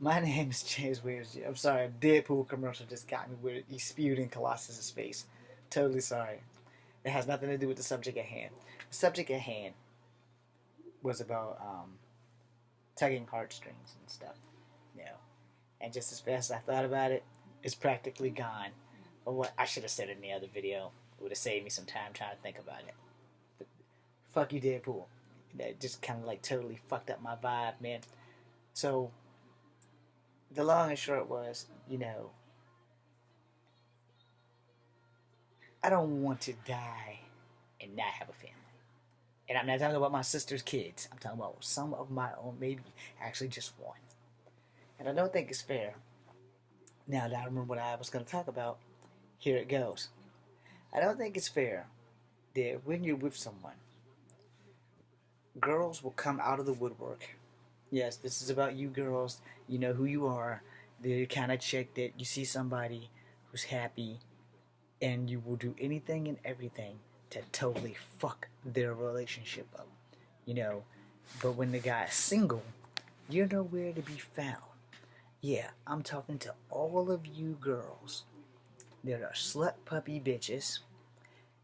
My name is James Williams. I'm sorry, a Deadpool commercial just got me where he spewed in Colossus' face. Totally sorry. It has nothing to do with the subject at hand. The subject at hand was about tugging heartstrings and stuff, you know. And just as fast as I thought about it, it's practically gone. But what I should have said in the other video, it would have saved me some time trying to think about it. But fuck you, Deadpool. That just kind of like totally fucked up my vibe, man. So the long and short was, I don't want to die and not have a family. And I'm not talking about my sister's kids. I'm talking about some of my own, maybe actually just one. And I don't think it's fair. Now that I remember what I was going to talk about, here it goes. I don't think it's fair that when you're with someone, girls will come out of the woodwork. Yes, this is about you girls. You know who you are. The kind of chick that you see somebody who's happy and you will do anything and everything to totally fuck their relationship up. You know, but when the guy is single, you're nowhere to be found. Yeah, I'm talking to all of you girls that are slut puppy bitches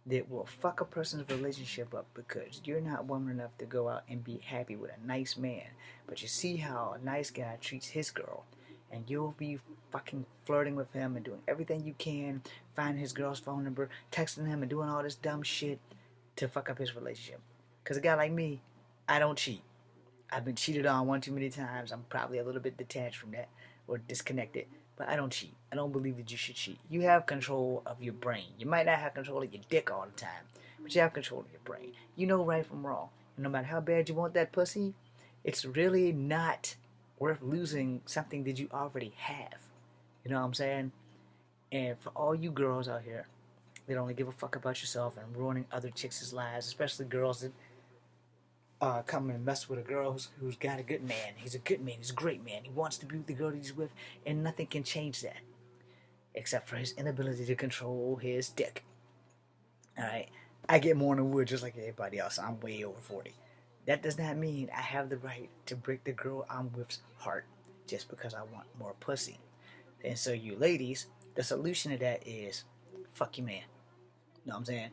that will fuck a person's relationship up because you're not woman enough to go out and be happy with a nice man. But you see how a nice guy treats his girl, and you'll be fucking flirting with him and doing everything you can, finding his girl's phone number, texting him, and doing all this dumb shit to fuck up his relationship. Because a guy like me, I don't cheat. I've been cheated on one too many times. I'm probably a little bit detached from that or disconnected. But I don't cheat. I don't believe that you should cheat. You have control of your brain. You might not have control of your dick all the time, but you have control of your brain. You know right from wrong. And no matter how bad you want that pussy, it's really not worth losing something that you already have. You know what I'm saying? And for all you girls out here that only give a fuck about yourself and ruining other chicks' lives, especially girls that come and mess with a girl who's got a good man. He's a good man. He's a great man. He wants to be with the girl that he's with, and nothing can change that except for his inability to control his dick. All right, I get more than wood just like everybody else. I'm way over 40. That does not mean I have the right to break the girl I'm with's heart just because I want more pussy. And so, you ladies, the solution to that is fuck your man. You know what I'm saying?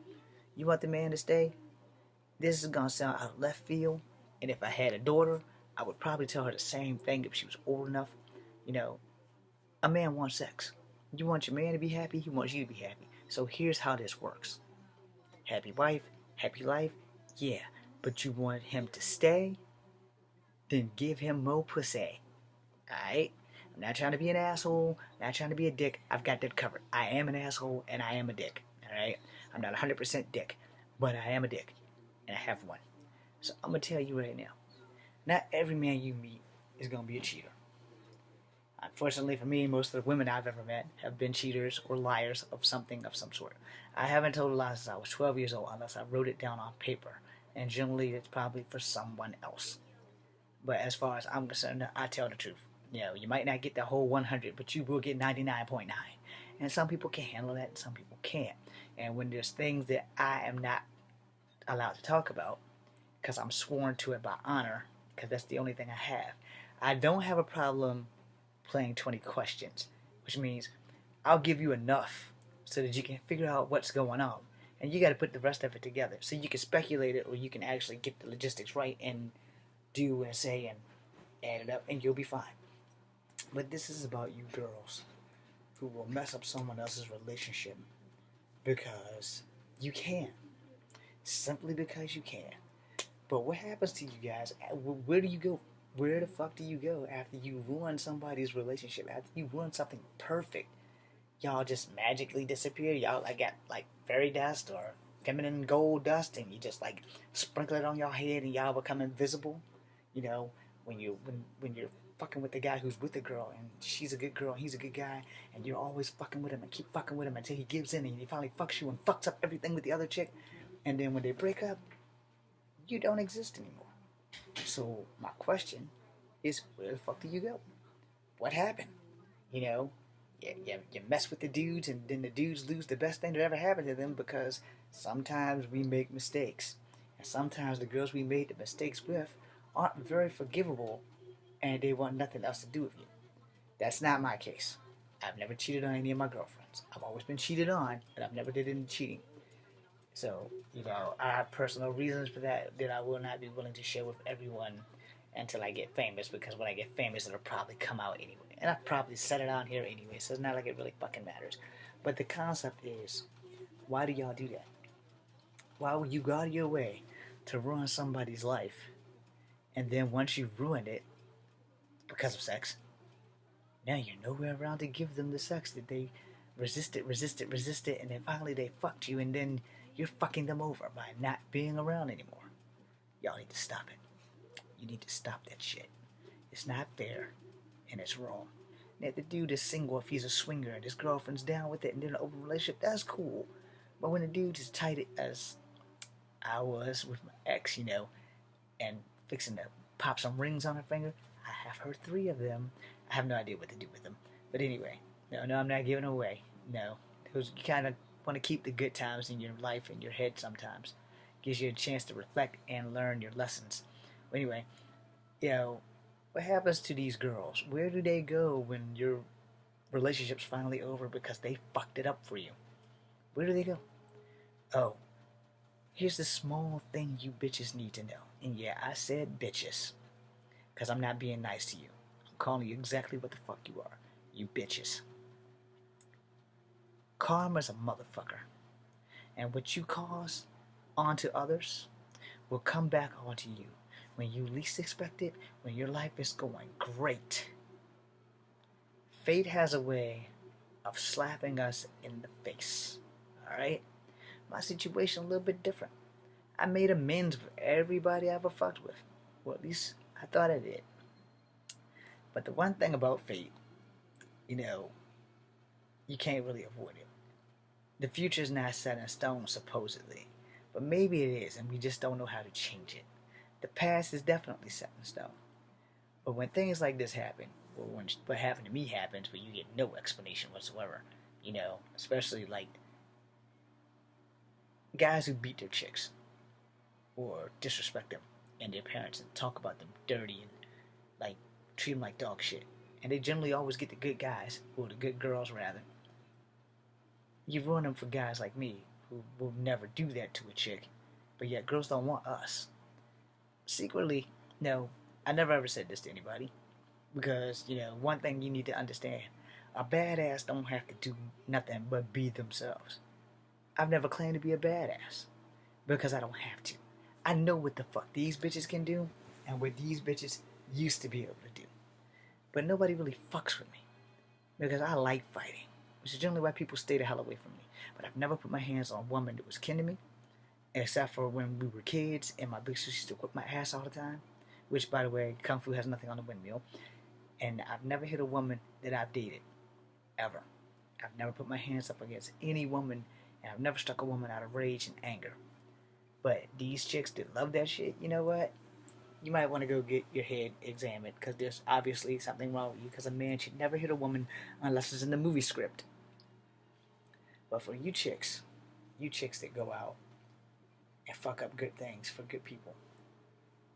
You want the man to stay? This is gonna sound out of left field, and if I had a daughter, I would probably tell her the same thing if she was old enough. You know, a man wants sex. You want your man to be happy, he wants you to be happy. So here's how this works. Happy wife, happy life, yeah. But you want him to stay? Then give him more pussy. Alright? I'm not trying to be an asshole, not trying to be a dick. I've got that covered. I am an asshole and I am a dick. Alright? I'm not 100% dick, but I am a dick. And I have one. So I'm going to tell you right now. Not every man you meet is going to be a cheater. Unfortunately for me, most of the women I've ever met have been cheaters or liars of something of some sort. I haven't told a lie since I was 12 years old unless I wrote it down on paper. And generally it's probably for someone else. But as far as I'm concerned, I tell the truth. You know, you might not get the whole 100, but you will get 99.9. And some people can handle that and some people can't. And when there's things that I am not allowed to talk about, because I'm sworn to it by honor, because that's the only thing I have, I don't have a problem playing 20 questions, which means I'll give you enough so that you can figure out what's going on. And you got to put the rest of it together. So you can speculate it or you can actually get the logistics right and do and say and add it up and you'll be fine. But this is about you girls who will mess up someone else's relationship because you can. Simply because you can. But what happens to you guys? Where do you go? Where the fuck do you go after you ruin somebody's relationship? After you ruin something perfect? Y'all just magically disappear? Y'all like got like fairy dust or feminine gold dust and you just like sprinkle it on your head and y'all become invisible? You know, when you're fucking with the guy who's with the girl and she's a good girl, he's a good guy, and you're always fucking with him and keep fucking with him until he gives in and he finally fucks you and fucks up everything with the other chick, and then when they break up, you don't exist anymore. So my question is, where the fuck do you go? What happened? You know, you mess with the dudes and then the dudes lose the best thing that ever happened to them because sometimes we make mistakes. And sometimes the girls we made the mistakes with aren't very forgivable and they want nothing else to do with you. That's not my case. I've never cheated on any of my girlfriends. I've always been cheated on, but I've never did any cheating. So, I have personal reasons for that I will not be willing to share with everyone until I get famous, because when I get famous, it'll probably come out anyway. And I've probably said it on here anyway, so it's not like it really fucking matters. But the concept is, why do y'all do that? Why would you go out of your way to ruin somebody's life, and then once you've ruined it because of sex, now you're nowhere around to give them the sex that they resisted, and then finally they fucked you, and then you're fucking them over by not being around anymore. Y'all need to stop it. You need to stop that shit. It's not fair, and it's wrong. And if the dude is single, if he's a swinger, and his girlfriend's down with it, and they're in an open relationship, that's cool. But when the dude's as tight as I was with my ex, and fixing to pop some rings on her finger, I have heard 3 of them. I have no idea what to do with them. But anyway, no, I'm not giving away. No, because you kind of want to keep the good times in your life in your head sometimes. Gives you a chance to reflect and learn your lessons. But anyway, what happens to these girls? Where do they go when your relationship's finally over because they fucked it up for you? Where do they go? Oh, here's the small thing you bitches need to know. And yeah, I said bitches, because I'm not being nice to you. I'm calling you exactly what the fuck you are. You bitches. Karma's a motherfucker. And what you cause onto others will come back onto you when you least expect it, when your life is going great. Fate has a way of slapping us in the face. Alright? My situation a little bit different. I made amends with everybody I ever fucked with. Well, at least I thought I did. But the one thing about fate, you can't really avoid it. The future's not set in stone, supposedly. But maybe it is, and we just don't know how to change it. The past is definitely set in stone. But when things like this happen, or when what happened to me happens, where you get no explanation whatsoever, especially like guys who beat their chicks, or disrespect them and their parents, and talk about them dirty, and like treat them like dog shit. And they generally always get the good guys, or the good girls rather. You ruin them for guys like me, who will never do that to a chick, but yet girls don't want us. Secretly, no, I never ever said this to anybody, because, one thing you need to understand, a badass don't have to do nothing but be themselves. I've never claimed to be a badass, because I don't have to. I know what the fuck these bitches can do, and what these bitches used to be able to do. But nobody really fucks with me, because I like fighting, which is generally why people stay the hell away from me. But I've never put my hands on a woman that was kin to me, except for when we were kids, and my big sister used to whip my ass all the time, which, by the way, Kung Fu has nothing on the windmill. And I've never hit a woman that I've dated, ever. I've never put my hands up against any woman, and I've never struck a woman out of rage and anger. But these chicks that love that shit, you know what? You might want to go get your head examined, because there's obviously something wrong with you, because a man should never hit a woman unless it's in the movie script. But for you chicks that go out and fuck up good things for good people,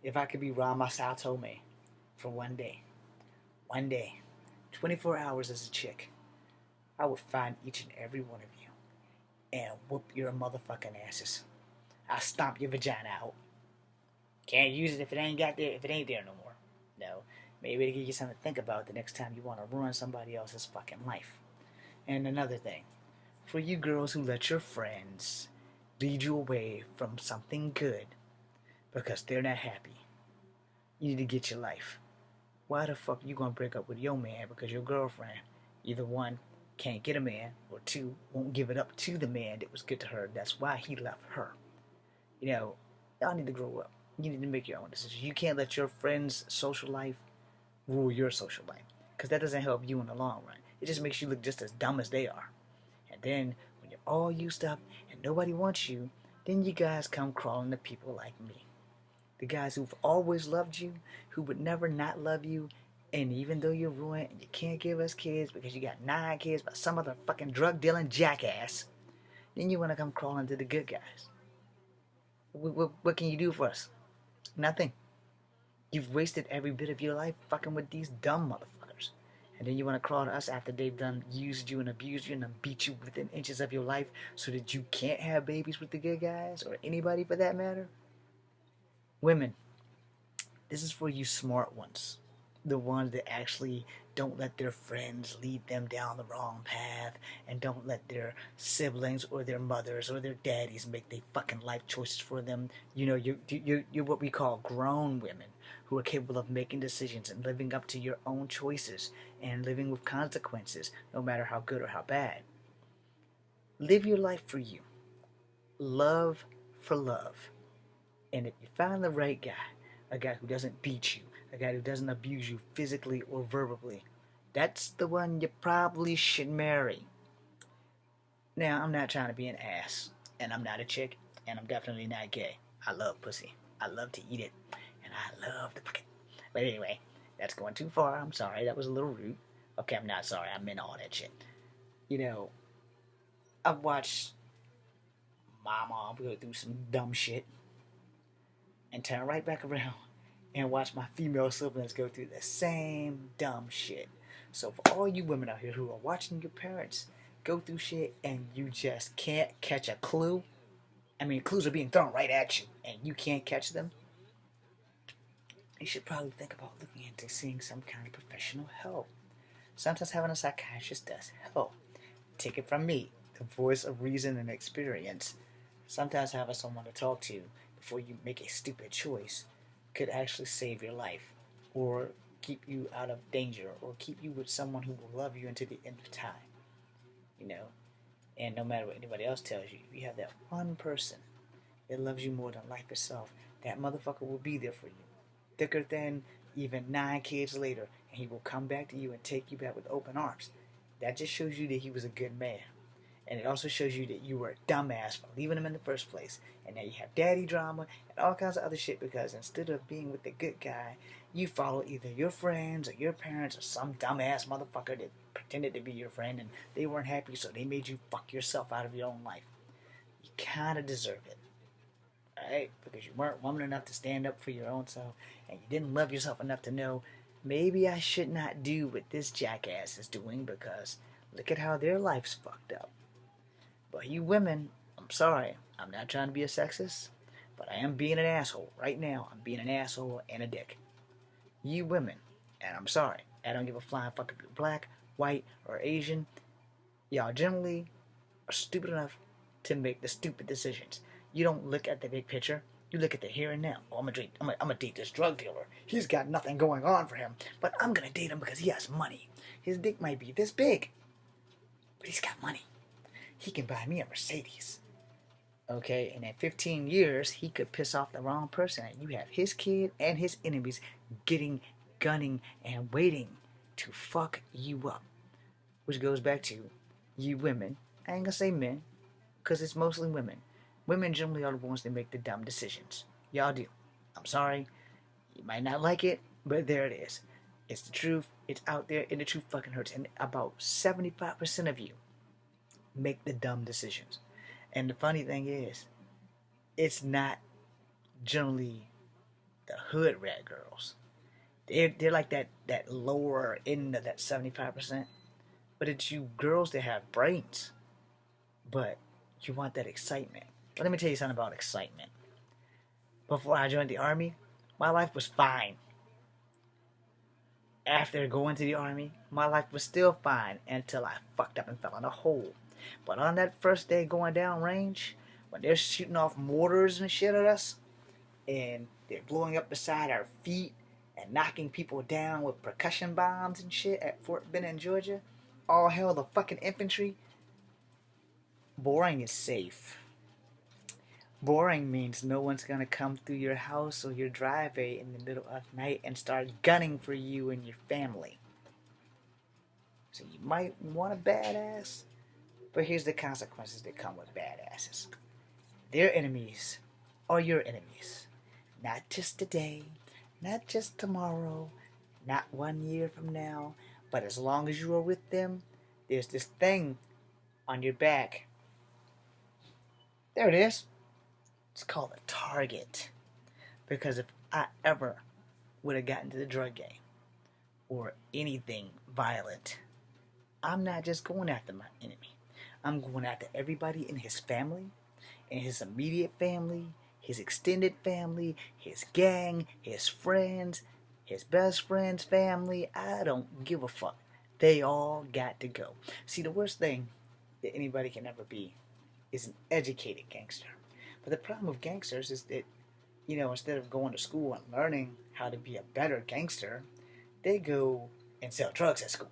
if I could be Rama Saltome for one day, 24 hours as a chick, I would find each and every one of you and whoop your motherfucking asses. I'll stomp your vagina out. Can't use it if it ain't there no more. No, maybe to give you something to think about the next time you want to ruin somebody else's fucking life. And another thing, for you girls who let your friends lead you away from something good because they're not happy, you need to get your life. Why the fuck you gonna break up with your man because your girlfriend, either one, can't get a man, or two, won't give it up to the man that was good to her? That's why he left her. Y'all need to grow up. You need to make your own decisions. You can't let your friend's social life rule your social life, because that doesn't help you in the long run. It just makes you look just as dumb as they are. And then when you're all used up and nobody wants you, then you guys come crawling to people like me. The guys who've always loved you, who would never not love you, and even though you're ruined and you can't give us kids because you got 9 kids by some other fucking drug-dealing jackass, then you want to come crawling to the good guys. What can you do for us? Nothing. You've wasted every bit of your life fucking with these dumb motherfuckers. And then you want to crawl to us after they've done used you and abused you and then beat you within inches of your life so that you can't have babies with the good guys or anybody for that matter? Women, this is for you smart ones. The ones that actually don't let their friends lead them down the wrong path and don't let their siblings or their mothers or their daddies make their fucking life choices for them. You know, you're what we call grown women who are capable of making decisions and living up to your own choices and living with consequences, no matter how good or how bad. Live your life for you. Love for love. And if you find the right guy, a guy who doesn't beat you, a guy who doesn't abuse you physically or verbally, that's the one you probably should marry. Now, I'm not trying to be an ass, and I'm not a chick, and I'm definitely not gay. I love pussy. I love to eat it, and I love to fuck it. But anyway, that's going too far. I'm sorry. That was a little rude. Okay, I'm not sorry. I meant all that shit. You know, I've watched my mom go through some dumb shit and turn right back around and watch my female siblings go through the same dumb shit. So for all you women out here who are watching your parents go through shit and you just can't catch a clue, I mean clues are being thrown right at you and you can't catch them, you should probably think about looking into seeing some kind of professional help. Sometimes having a psychiatrist does help. Take it from me, the voice of reason and experience. Sometimes having someone to talk to before you make a stupid choice could actually save your life or keep you out of danger or keep you with someone who will love you until the end of time. You know, and no matter what anybody else tells you, if you have that one person that loves you more than life itself, that motherfucker will be there for you. Thicker than even 9 kids later, and he will come back to you and take you back with open arms. That just shows you that he was a good man. And it also shows you that you were a dumbass for leaving him in the first place. And now you have daddy drama and all kinds of other shit because instead of being with the good guy, you follow either your friends or your parents or some dumbass motherfucker that pretended to be your friend and they weren't happy so they made you fuck yourself out of your own life. You kind of deserve it. Alright? Because you weren't woman enough to stand up for your own self and you didn't love yourself enough to know maybe I should not do what this jackass is doing because look at how their life's fucked up. But you women, I'm sorry, I'm not trying to be a sexist, but I am being an asshole. Right now, I'm being an asshole and a dick. You women, and I'm sorry, I don't give a flying fuck if you're black, white, or Asian. Y'all generally are stupid enough to make the stupid decisions. You don't look at the big picture. You look at the here and now. Oh, I'm gonna date this drug dealer. He's got nothing going on for him, but I'm gonna date him because he has money. His dick might be this big, but he's got money. He can buy me a Mercedes. Okay, and in 15 years, he could piss off the wrong person. And you have his kid and his enemies gunning, and waiting to fuck you up. Which goes back to you women. I ain't gonna say men, because it's mostly women. Women generally are the ones that make the dumb decisions. Y'all do. I'm sorry. You might not like it, but there it is. It's the truth. It's out there, and the truth fucking hurts. And about 75% of you make the dumb decisions. And the funny thing is, it's not generally the hood rat girls. They're like that lower end of that 75%. But it's you girls that have brains. But you want that excitement. But let me tell you something about excitement. Before I joined the army, my life was fine. After going to the army, my life was still fine until I fucked up and fell in a hole. But on that first day going down range, when they're shooting off mortars and shit at us, and they're blowing up beside our feet and knocking people down with percussion bombs and shit at Fort Benning, Georgia, all hell the fucking infantry, boring is safe. Boring means no one's gonna come through your house or your driveway in the middle of night and start gunning for you and your family. So you might want a badass, but here's the consequences that come with badasses. Their enemies are your enemies. Not just today, not just tomorrow, not 1 year from now, but as long as you are with them, there's this thing on your back. There it is. It's called a target. Because if I ever would have gotten to the drug game, or anything violent, I'm not just going after my enemy. I'm going after everybody in his family, in his immediate family, his extended family, his gang, his friends, his best friend's family. I don't give a fuck. They all got to go. See, the worst thing that anybody can ever be is an educated gangster. But the problem with gangsters is that, instead of going to school and learning how to be a better gangster, they go and sell drugs at school.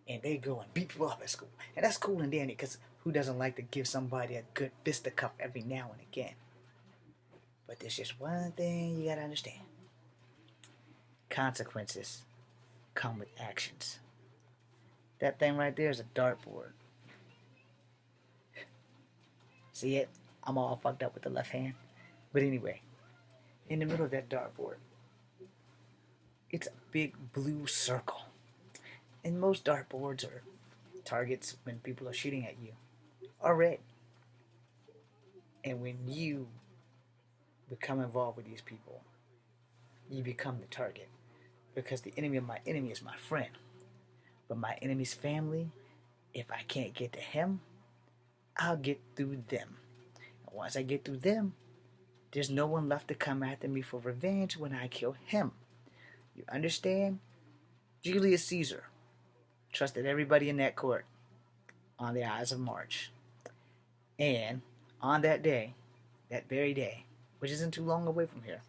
And they go and beat people up at school. And that's cool and dandy, because who doesn't like to give somebody a good fisticuff every now and again? But there's just one thing you gotta understand. Consequences come with actions. That thing right there is a dartboard. See it? I'm all fucked up with the left hand. But anyway, in the middle of that dartboard, it's a big blue circle. And most dartboards or targets when people are shooting at you are red. And when you become involved with these people, you become the target. Because the enemy of my enemy is my friend. But my enemy's family, if I can't get to him, I'll get through them. And once I get through them, there's no one left to come after me for revenge when I kill him. You understand? Julius Caesar trusted everybody in that court on the Ides of March. And on that day, that very day, which isn't too long away from here,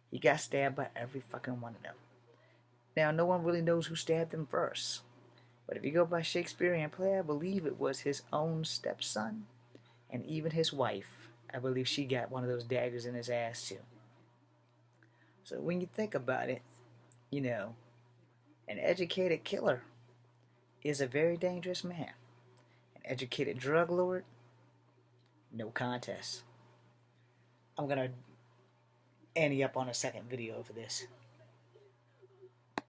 he got stabbed by every fucking one of them. Now, no one really knows who stabbed him first. But if you go by Shakespearean play, I believe it was his own stepson. And even his wife, I believe she got one of those daggers in his ass too. So when you think about it, an educated killer is a very dangerous man. An educated drug lord, no contest. I'm going to ante up on a second video for this.